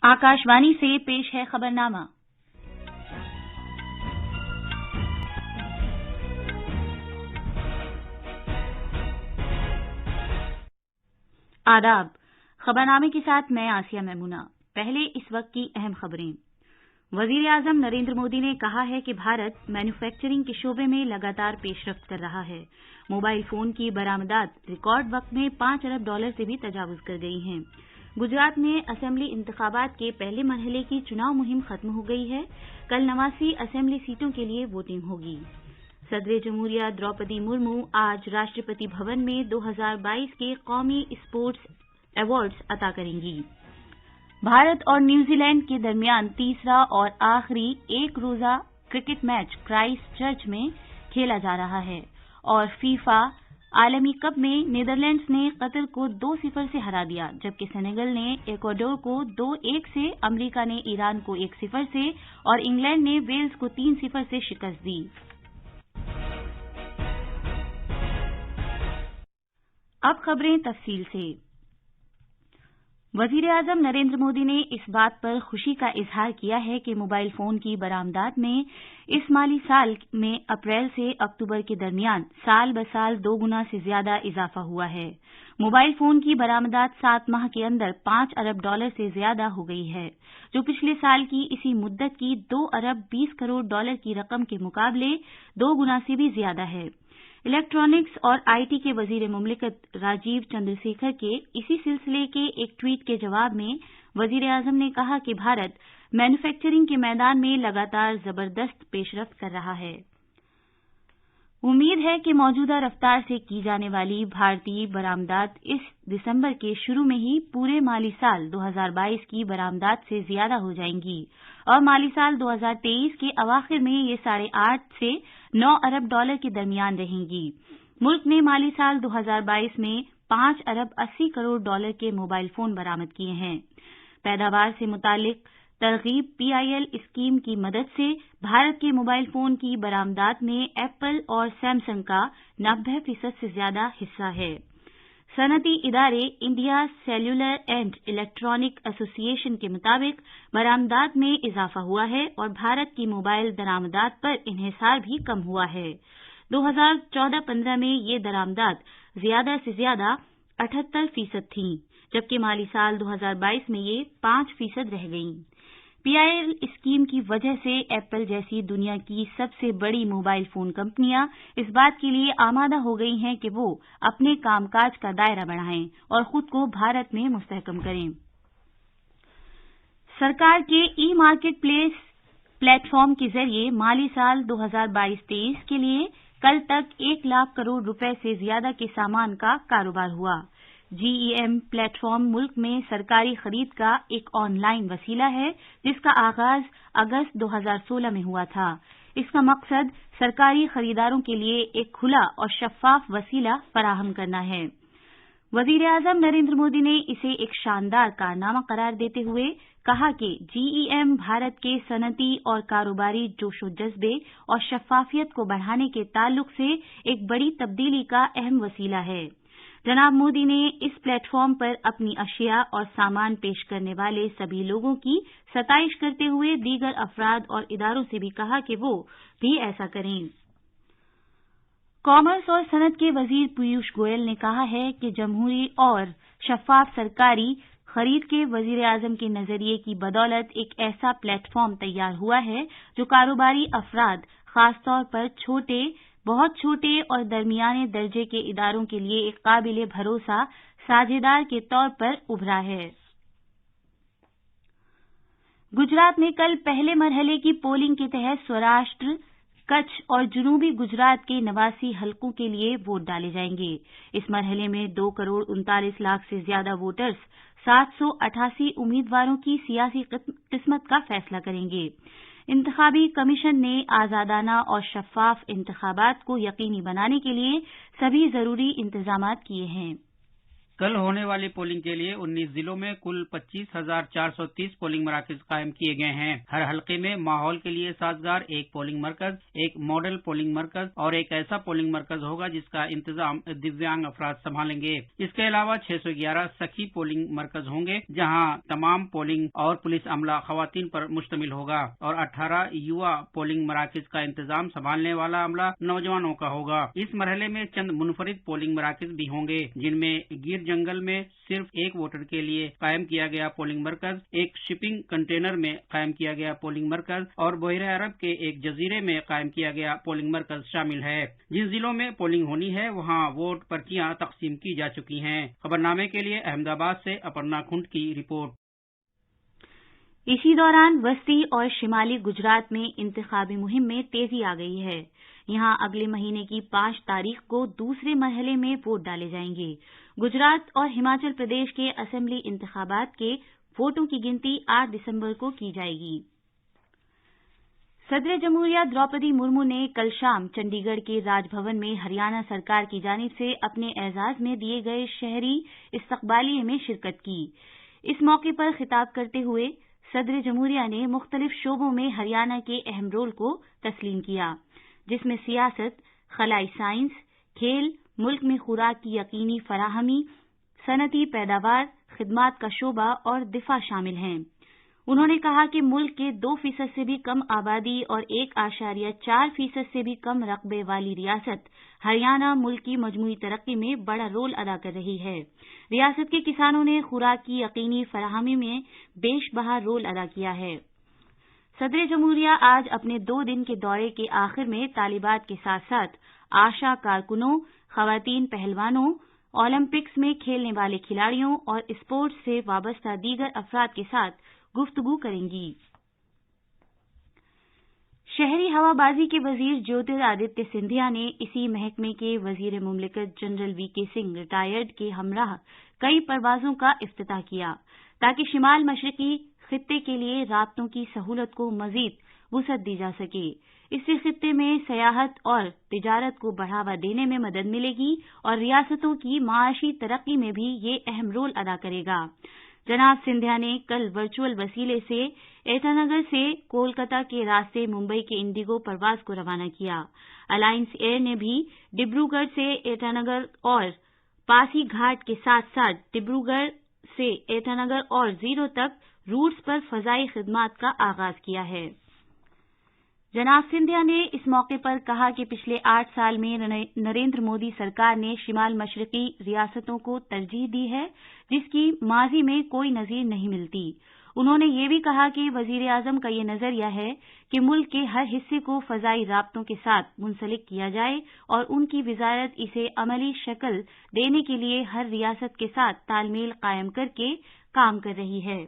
आकाशवाणी से पेश है खबरनामा। आदाब। खबरनामे के साथ मैं आसिया मैमूना। पहले इस वक्त की अहम खबरें। वजीर आजम नरेंद्र मोदी ने कहा है कि भारत मैन्युफैक्चरिंग के शोबे में लगातार पेशरफ्त कर रहा है। मोबाइल फोन की बरामदात रिकॉर्ड वक्त में $5 अरब से भी तजावुज कर गई हैं। गुजरात में असेंबली इंतखाबात के पहले मरहले की चुनाव मुहिम खत्म हो गई है। कल 89 असेंबली सीटों के लिए वोटिंग होगी। सदर जमहूरिया द्रौपदी मुर्मू आज राष्ट्रपति भवन में 2022 के कौमी स्पोर्ट्स अवार्ड्स अता करेंगी। भारत और न्यूजीलैंड के दरमियान तीसरा और आखिरी एक रोजा क्रिकेट मैच क्राइस्ट चर्च में खेला जा रहा है और फीफा आलमी कप में नीदरलैंड्स ने कतर को 2-0 से हरा दिया, जबकि सेनेगल ने इक्वाडोर को 2-1 से, अमेरिका ने ईरान को 1-0 से और इंग्लैंड ने वेल्स को 3-0 से शिकस्त दी। अब खबरें तफसील से। वजीर आजम नरेंद्र मोदी ने इस बात पर खुशी का इजहार किया है कि मोबाइल फोन की बरामदात में इस माली साल में अप्रैल से अक्टूबर के दरमियान साल ब साल 2 गुना से ज्यादा इजाफा हुआ है। मोबाइल फोन की बरामदात 7 माह के अंदर $5 अरब से ज्यादा हो गई है, जो पिछले साल की इसी मुद्दत की $2 अरब 20 करोड़ की रकम के मुकाबले 2 गुना से भी ज्यादा है। इलेक्ट्रॉनिक्स और आईटी के वजीर मुमलिकत राजीव चंद्रशेखर के इसी सिलसिले के एक ट्वीट के जवाब में वजीर आजम ने कहा कि भारत मैन्युफैक्चरिंग के मैदान में लगातार जबरदस्त पेशरफ्त कर रहा है। उम्मीद है कि मौजूदा रफ्तार से की जाने वाली भारतीय बरामदात इस दिसंबर के शुरू में ही पूरे माली साल 2022 की बरामदात से ज्यादा हो जाएंगी और माली साल 2023 के अवाखिर में ये $8.5 से $9 अरब के दरमियान रहेंगी। मुल्क ने माली साल 2022 में $5 अरब 80 करोड़ के मोबाइल फोन बरामद किए हैं। पैदावार से मुतालिक तरगीब पीआईएल स्कीम की मदद से भारत के मोबाइल फोन की बरामदात में एप्पल और सैमसंग का 90% से ज्यादा हिस्सा है। सनती इदारे India cellular and electronic association के मुताबिक बरामदात में इजाफा हुआ है और भारत की मोबाइल दरामदात पर इन्हिसार भी कम हुआ है। 2014-15 में ये दरामदात ज्यादा से ज्यादा 78% थीं, जबकि माली साल 2022 में ये 5% रह गईं। पीआईएल स्कीम की वजह से एप्पल जैसी दुनिया की सबसे बड़ी मोबाइल फोन कंपनियां इस बात के लिए आमादा हो गई हैं कि वो अपने कामकाज का दायरा बढ़ाएं और खुद को भारत में मुस्तहकम करें। सरकार के ई मार्केट प्लेस प्लेटफॉर्म के जरिए माली साल 2022-23 के लिए कल तक 1 लाख करोड़ रुपए से ज्यादा के सामान का कारोबार हुआ। जीईएम प्लेटफॉर्म मुल्क में सरकारी खरीद का एक ऑनलाइन वसीला है, जिसका आगाज अगस्त 2016 में हुआ था। इसका मकसद सरकारी खरीदारों के लिए एक खुला और शफाफ वसीला फराहम करना है। वजीर आजम नरेंद्र मोदी ने इसे एक शानदार कारनामा करार देते हुए कहा कि जीईएम भारत के सनती और कारोबारी जोशो जज्बे और शफाफियत को बढ़ाने के ताल्लुक से एक बड़ी तब्दीली का अहम वसीला है। जनाब मोदी ने इस प्लेटफॉर्म पर अपनी अशिया और सामान पेश करने वाले सभी लोगों की सताइश करते हुए दीगर अफराद और इदारों से भी कहा कि वो भी ऐसा करें। कॉमर्स और सनत के वजीर पीयूष गोयल ने कहा है कि जमहूरी और शफाफ सरकारी खरीद के वजीर आजम के नजरिए की बदौलत एक ऐसा प्लेटफॉर्म तैयार हुआ है जो कारोबारी अफराद, खासतौर पर बहुत छोटे और दरमियाने दर्जे के इदारों के लिए एक काबिले भरोसा साझेदार के तौर पर उभरा है। गुजरात में कल पहले मरहले की पोलिंग के तहत सौराष्ट्र, कच्छ और जनूबी गुजरात के 89 हलकों के लिए वोट डाले जाएंगे। इस मरहले में 2 करोड़ 39 लाख से ज्यादा वोटर्स 788 उम्मीदवारों की सियासी किस्मत का फैसला करेंगे। इंतखाबी कमीशन ने आजादाना और शफाफ इंतखाबात को यकीनी बनाने के लिए सभी जरूरी इंतजामात किए हैं। कल होने वाली पोलिंग के लिए 19 जिलों में कुल 25,430 पोलिंग मराकज कायम किए गए हैं। हर हल्के में माहौल के लिए साजगार एक पोलिंग मरकज, एक मॉडल पोलिंग मरकज और एक ऐसा पोलिंग मरकज होगा जिसका इंतजाम दिव्यांग अफराद संभालेंगे। इसके अलावा 611 सखी पोलिंग मरकज होंगे जहां तमाम पोलिंग और पुलिस अमला खवातीन पर मुश्तमिल होगा और 18 युवा पोलिंग मराकज का इंतजाम संभालने वाला अमला नौजवानों का होगा। इस मरहले में चंद मुनफरिद पोलिंग मराकज भी होंगे जिनमें गिर जंगल में सिर्फ एक वोटर के लिए कायम किया गया पोलिंग मरकज, एक शिपिंग कंटेनर में कायम किया गया पोलिंग मरकज और बहरे अरब के एक जजीरे में कायम किया गया पोलिंग मरकज शामिल है। जिन जिलों में पोलिंग होनी है वहां वोट पर्चियां तकसीम की जा चुकी हैं। खबरनामे के लिए अहमदाबाद से अपर्णा खुंट की रिपोर्ट। इसी दौरान वस्ती और शिमाली गुजरात में इंतखाबी मुहिम में तेजी आ गई है। यहां अगले महीने की 5 तारीख को दूसरे मरहले में वोट डाले जाएंगे। गुजरात और हिमाचल प्रदेश के असेंबली इंतखाबात के वोटों की गिनती 8 दिसंबर को की जाएगी। सदर जमहूरिया द्रौपदी मुर्मू ने कल शाम चंडीगढ़ के राजभवन में हरियाणा सरकार की जानिब से अपने एजाज में दिए गए शहरी इस्तकबालिये में शिरकत की। इस मौके पर खिताब करते हुए सदर जमहूरिया ने मुख्तलिफ शोबों में हरियाणा के अहम रोल को तस्लीम किया, जिसमें सियासत, खलाई साइंस, खेल, मुल्क में खुराक की यकीनी फराहमी, सनती पैदावार, खिदमात का शोबा और दिफा शामिल हैं। उन्होंने कहा कि मुल्क के 2% से भी कम आबादी और 1.4% से भी कम रकबे वाली रियासत हरियाणा मुल्क की मजमूई तरक्की में बड़ा रोल अदा कर रही है। रियासत के किसानों ने खुराक की यकीनी फराहमी में बेशबहा रोल अदा किया है। सदर जमहूरिया आज अपने 2 दिन के दौरे के आखिर में तालिबात के साथ साथ आशा कारकुनों, खवातीन पहलवानों, ओलंपिक्स में खेलने वाले खिलाड़ियों और स्पोर्ट्स से वाबस्ता दीगर अफराद के साथ गुफ्तगू करेंगी। शहरी हवाबाजी के वजीर ज्योतिरादित्य सिंधिया ने इसी महकमे के वजीर मुमलिकत जनरल वीके सिंह रिटायर्ड के हमराह कई परवाजों का इफ्तिताह किया ताकि शिमाल मशरकी खित्ते के लिए राब्तों की सहूलत को मजीद वुसअत दी जा सके। इससे खित्ते में सयाहत और तिजारत को बढ़ावा देने में मदद मिलेगी और रियासतों की माशी तरक्की में भी ये अहम रोल अदा करेगा। जनाब सिंधिया ने कल वर्चुअल वसीले से एटानगर से कोलकाता के रास्ते मुंबई के इंडिगो परवाज को रवाना किया। अलायंस एयर ने भी डिब्रूगढ़ से एटानगर और पासी घाट के साथ साथ डिब्रूगढ़ से एटानगर और जीरो तक रूट्स पर फजाई खिदमात का आगाज किया है। जनाब सिंधिया ने इस मौके पर कहा कि पिछले 8 साल में नरेंद्र मोदी सरकार ने शिमाल मशरकी रियासतों को तरजीह दी है, जिसकी माजी में कोई नजीर नहीं मिलती। उन्होंने ये भी कहा कि वजीर आजम का ये नजरिया है कि मुल्क के हर हिस्से को फजाई राब्तों के साथ मुंसलिक किया जाए और उनकी वजारत इसे अमली शक्ल देने के लिए हर रियासत के साथ तालमेल कायम करके काम कर रही है।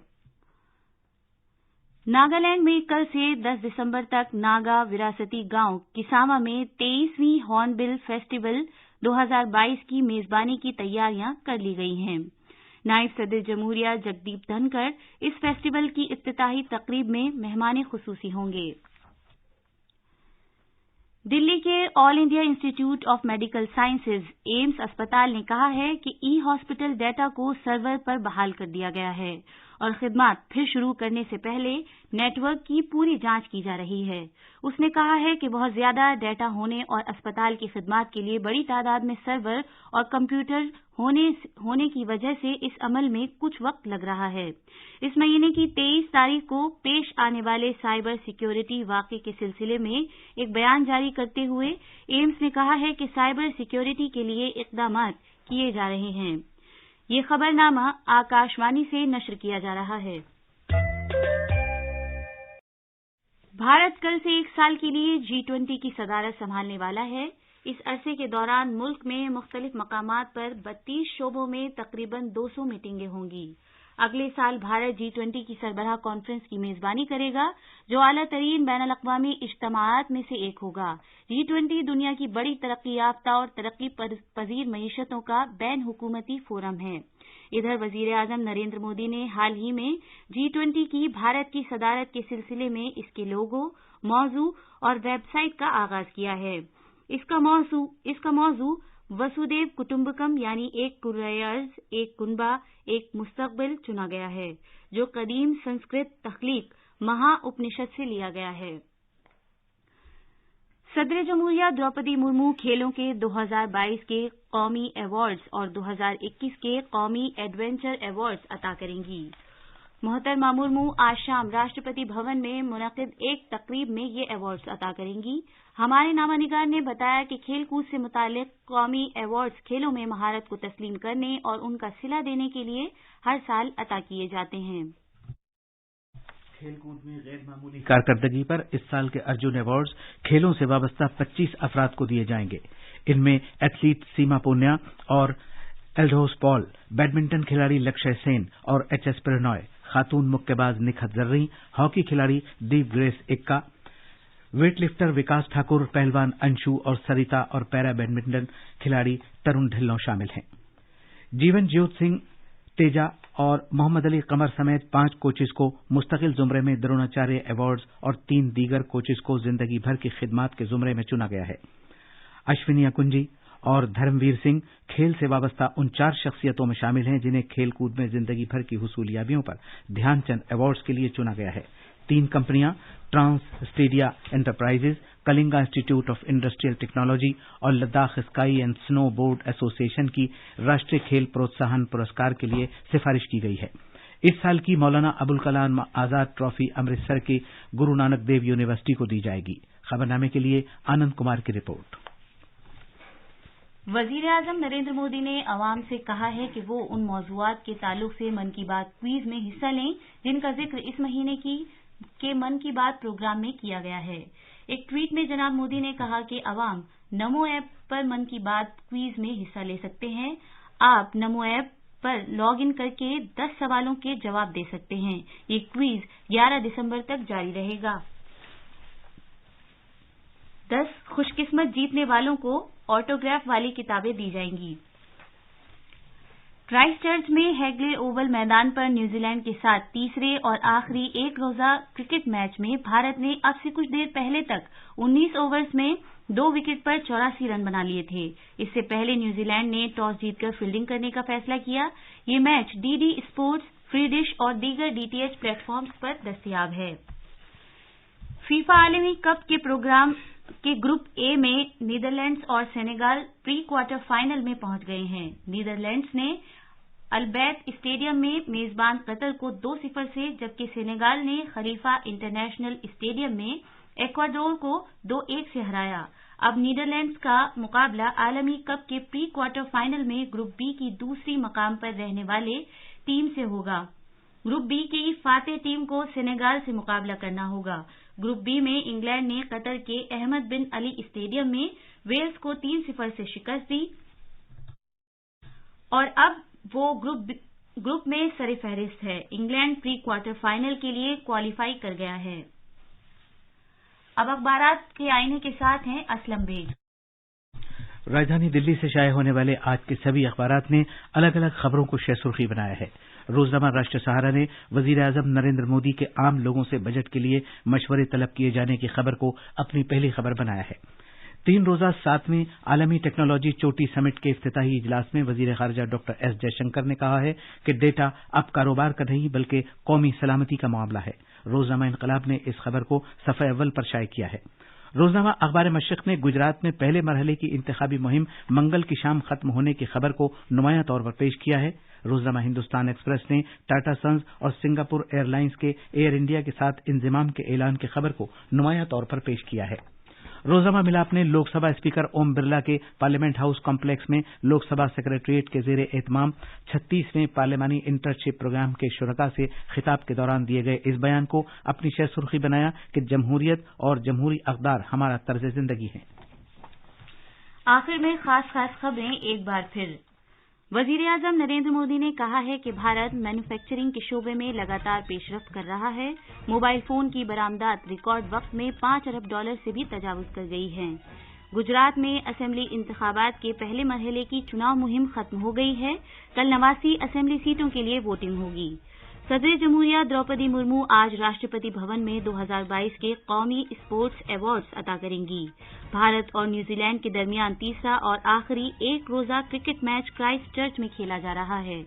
नागालैंड में कल से 10 दिसंबर तक नागा विरासती गांव किसामा में 23वीं हॉर्नबिल फेस्टिवल 2022 की मेजबानी की तैयारियां कर ली गई हैं। नायब सदर जमहूरिया जगदीप धनखड़ इस फेस्टिवल की इफ्तिताही तकरीब में मेहमान खुसूसी होंगे। दिल्ली के all India institute of medical sciences AIIMS अस्पताल ने कहा है कि ई हॉस्पिटल डेटा को सर्वर पर बहाल कर दिया गया है और खिदमात फिर शुरू करने से पहले नेटवर्क की पूरी जांच की जा रही है। उसने कहा है कि बहुत ज्यादा डेटा होने और अस्पताल की खिदमात के लिए बड़ी तादाद में सर्वर और कंप्यूटर होने की वजह से इस अमल में कुछ वक्त लग रहा है। इस महीने की 23 तारीख को पेश आने वाले साइबर सिक्योरिटी वाक़े के सिलसिले में एक बयान जारी करते हुए एम्स ने कहा है कि साइबर सिक्योरिटी के लिए इक़दामात किए जा रहे हैं। ये खबरनामा आकाशवाणी से नश्र किया जा रहा है। भारत कल से 1 साल के लिए G20 की सदारत संभालने वाला है। इस अरसे के दौरान मुल्क में मुख्तलिफ मकामात पर 32 शोबों में तकरीबन 200 मीटिंगें होंगी। अगले साल भारत G20 की सरबराह कॉन्फ्रेंस की मेजबानी करेगा, जो आला तरीन बैनुल-अक़वामी इज्तिमाआत में से एक होगा। G20 दुनिया की बड़ी तरक्की याफ्ता और तरक्की पजीर मईशतों का बैन हुकूमती फोरम है। इधर वजीर आजम नरेंद्र मोदी ने हाल ही में G20 की भारत की सदारत के सिलसिले में इसके लोगो, मौजू और वेबसाइट का आगाज किया है। इसका मौजू वसुदेव कुटुंबकम यानी एक कुर्रयर्ज एक कुनबा एक मुस्तकबिल चुना गया है, जो कदीम संस्कृत तख्लीक महा उपनिषद से लिया गया है। सदर जमहूरिया द्रौपदी मुर्मू खेलों के 2022 के कौमी अवार्ड्स और 2021 के कौमी एडवेंचर अवार्ड्स अता करेंगी। मोहतरमा मुर्मू आज शाम राष्ट्रपति भवन में मुनक़िद एक तकरीब में ये अवार्ड्स अता करेंगी। हमारे नामानिगार ने बताया कि खेल कूद से मुतालिक कौमी अवार्ड्स खेलों में महारत को तस्लीम करने और उनका सिला देने के लिए हर साल अता किए जाते हैं। खेल कूद में गैर मामूली कारकर्दगी पर इस साल के अर्जुन अवार्ड्स खेलों से वाबस्ता 25 अफराद को दिए जाएंगे। इनमें एथलीट सीमा पूनिया और एल्डोस पॉल, बैडमिंटन खिलाड़ी लक्ष्य सेन और एचएस प्रणॉय, खातून मुक्केबाज निखत जर्री, हॉकी खिलाड़ी दीप ग्रेस इक्का, वेटलिफ्टर विकास ठाकुर, पहलवान अंशु और सरिता और पैरा बैडमिंटन खिलाड़ी तरुण ढिल्लों शामिल हैं। जीवन ज्योत सिंह तेजा और मोहम्मद अली कमर समेत 5 कोचेज को मुस्तकिल जुमरे में द्रोणाचार्य अवार्ड्स और 3 दीगर कोचेज को जिंदगी भर की खिदमात के जुमरे में चुना गया है। अश्विनी कुंजी और धर्मवीर सिंह खेल से वाबस्ता उन 4 शख्सियतों में शामिल हैं जिन्हें खेल कूद में जिंदगी भर की हुसूलियाबियों पर ध्यानचंद अवार्ड्स के लिए चुना गया है। 3 कंपनियां Trans Stadia Enterprises, Kalinga Institute of Industrial Technology और Ladakh Sky and Snowboard Association की राष्ट्रीय खेल प्रोत्साहन पुरस्कार के लिए सिफारिश की गई है। इस साल की मौलाना अबुल कलाम आजाद ट्रॉफी अमृतसर की गुरु नानक देव यूनिवर्सिटी को दी जाएगी। खबरनामे के लिए आनंद कुमार की रिपोर्ट। वजीर आजम नरेंद्र मोदी ने अवाम से कहा है कि वो उन मौजूआत के ताल्लुक से मन की बात क्विज में हिस्सा लें जिनका जिक्र इस महीने के मन की बात प्रोग्राम में किया गया है। एक ट्वीट में जनाब मोदी ने कहा कि अवाम नमो ऐप पर मन की बात क्विज में हिस्सा ले सकते हैं। आप नमो ऐप पर लॉग इन करके 10 सवालों के जवाब दे सकते हैं। ये क्विज 11 दिसंबर तक जारी रहेगा। 10 खुशकिस्मत जीतने वालों को ऑटोग्राफ वाली किताबें दी जाएंगी। क्राइस्टचर्च में हैगले ओवल मैदान पर न्यूजीलैंड के साथ तीसरे और आखिरी एक रोजा क्रिकेट मैच में भारत ने अब से कुछ देर पहले तक 19 ओवर्स में 2 विकेट पर 84 रन बना लिए थे। इससे पहले न्यूजीलैंड ने टॉस जीतकर फील्डिंग करने का फैसला किया। ये match DD sports, free dish और दीगर डीटीएच प्लेटफॉर्म्स पर दस्तयाब है। फीफा आलमी कप के प्रोग्राम के ग्रुप ए में नीदरलैंड्स और सेनेगाल प्री क्वार्टर फाइनल में पहुंच गए हैं। नीदरलैंड्स ने अलबैत स्टेडियम में मेजबान कतर को 2-0 से, जबकि सेनेगाल ने खलीफा इंटरनेशनल स्टेडियम में एक्वाडोर को 2-1 से हराया। अब नीदरलैंड्स का मुकाबला आलमी कप के प्री क्वार्टर फाइनल में ग्रुप बी की दूसरी मकाम पर रहने वाले टीम से होगा। ग्रुप बी की फातेह टीम को सेनेगाल से मुकाबला करना होगा। ग्रुप बी में इंग्लैंड ने कतर के अहमद बिन अली स्टेडियम में वेल्स को 3-0 से शिकस्त दी और अब वो ग्रुप में सर-ए-फहरिस्त है। इंग्लैंड प्री क्वार्टर फाइनल के लिए क्वालिफाई कर गया है। अब अखबारात के आईने के साथ हैं असलम बेग। राजधानी दिल्ली से शाये होने वाले आज के सभी अखबारात ने अलग अलग खबरों को सुर्खी बनाया है। रोजनामा राष्ट्रीय सहारा ने वजीर आजम नरेंद्र मोदी के आम लोगों से बजट के लिए मशवरे तलब किए जाने की खबर को अपनी पहली खबर बनाया है। 3 रोजा 7वें आलमी टेक्नोलॉजी चोटी समिट के इफ्तिताही इजलास में वजीर खारजा डॉक्टर एस जयशंकर ने कहा है कि डेटा अब कारोबार का नहीं बल्कि कौमी सलामती का मामला है। रोजनामा इनकलाब ने इस खबर को सफ़े अव्वल पर शाये किया है। रोजनामा अखबार मशरिक ने गुजरात में पहले मरहले की इंतखाबी मुहिम मंगल की शाम खत्म होने की खबर को नुमायां तौर पर पेश किया है। रोजनामा हिंदुस्तान एक्सप्रेस ने टाटा सन्स और सिंगापुर एयरलाइंस के एयर इंडिया के साथ इंजमाम के ऐलान की खबर को नुमायां तौर पर पेश किया है। रोजनामा मिलाप ने लोकसभा स्पीकर ओम बिरला के पार्लियामेंट हाउस कॉम्प्लेक्स में लोकसभा सेक्रेटरीट के जेर एहतमाम 36वें पार्लियामानी इंटर्नशिप प्रोग्राम के शुरका से खिताब के दौरान दिए गए इस बयान को अपनी शह सुर्खी बनाया कि जमहूरियत और जमहूरी अक़दार हमारा तर्ज जिंदगी है। आखिर में खास खबरें एक बार फिर। वजीर आजम नरेंद्र मोदी ने कहा है कि भारत मैन्युफैक्चरिंग के शोबे में लगातार पेशरफ्त कर रहा है। मोबाइल फोन की बरामदात रिकॉर्ड वक्त में $5 अरब से भी तजावुज कर गई है। गुजरात में असेंबली इंतखाबात के पहले मरहले की चुनाव मुहिम खत्म हो गई है। कल 89 असेंबली सीटों के लिए वोटिंग होगी। सदर जमहूरिया द्रौपदी मुर्मू आज राष्ट्रपति भवन में 2022 के कौमी स्पोर्ट्स अवार्ड्स अता करेंगी। भारत और न्यूजीलैंड के दरमियान तीसरा और आखिरी एक रोजा क्रिकेट मैच क्राइस्ट चर्च में खेला जा रहा है।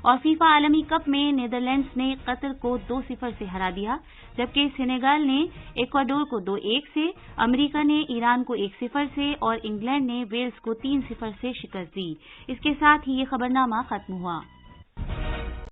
और फीफा आलमी कप में नीदरलैंड्स ने कतर को 2-0 से हरा दिया, जबकि सेनेगल ने इक्वाडोर को 2-1 से, अमेरिका ने ईरान को 1-0 से और इंग्लैंड ने वेल्स को 3-0 से शिकस्त दी। इसके साथ ही ये खबरनामा खत्म हुआ।